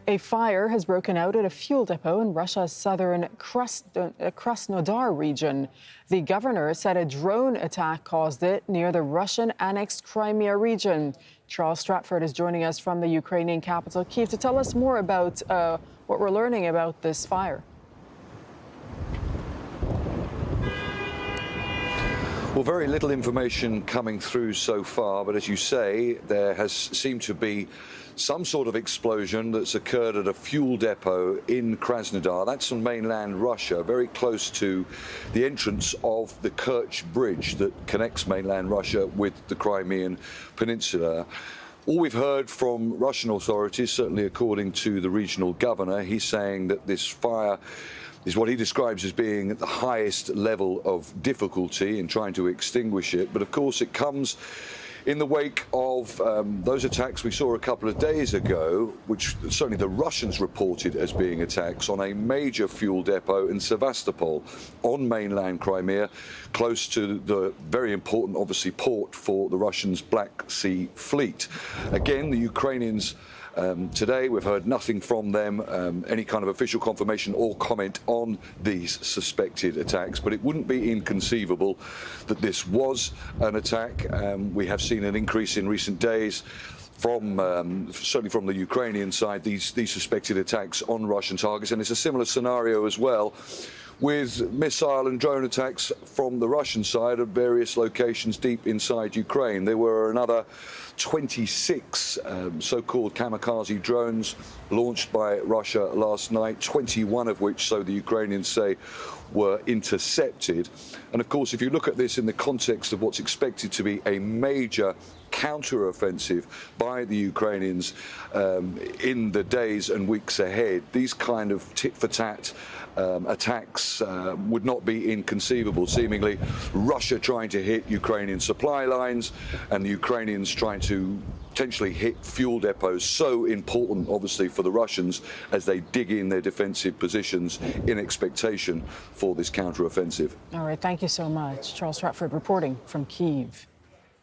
A fire has broken out at a fuel depot in Russia's southern Krasnodar region. The governor said a drone attack caused it near the Russian-annexed Crimea region. Charles Stratford is joining us from the Ukrainian capital, Kyiv, to tell us more about what we're learning about this fire. Well, very little information coming through so far, but as you say, there has seemed to be some sort of explosion that's occurred at a fuel depot in Krasnodar. That's on mainland Russia, very close to the entrance of the Kerch Bridge that connects mainland Russia with the Crimean peninsula. All we've heard from Russian authorities, certainly according to the regional governor, he's saying that this fire is what he describes as being at the highest level of difficulty in trying to extinguish it. But of course, it comes in the wake of those attacks we saw a couple of days ago, which certainly the Russians reported as being attacks on a major fuel depot in Sevastopol on mainland Crimea, close to the very important, obviously, port for the Russians' Black Sea Fleet. Again, the Ukrainians today, we've heard nothing from them, any kind of official confirmation or comment on these suspected attacks, but it wouldn't be inconceivable that this was an attack. We have seen an increase in recent days from certainly from the Ukrainian side, these suspected attacks on Russian targets, and it's a similar scenario as well with missile and drone attacks from the Russian side at various locations deep inside Ukraine. There were another 26 so-called kamikaze drones launched by Russia last night, 21 of which, so the Ukrainians say, were intercepted. And of course, if you look at this in the context of what's expected to be a major counteroffensive by the Ukrainians in the days and weeks ahead, these kind of tit-for-tat attacks would not be inconceivable. Seemingly, Russia trying to hit Ukrainian supply lines and the Ukrainians trying to potentially hit fuel depots, so important, obviously, for the Russians as they dig in their defensive positions in expectation for this counteroffensive. All right, thank you so much. Charles Stratford reporting from Kyiv.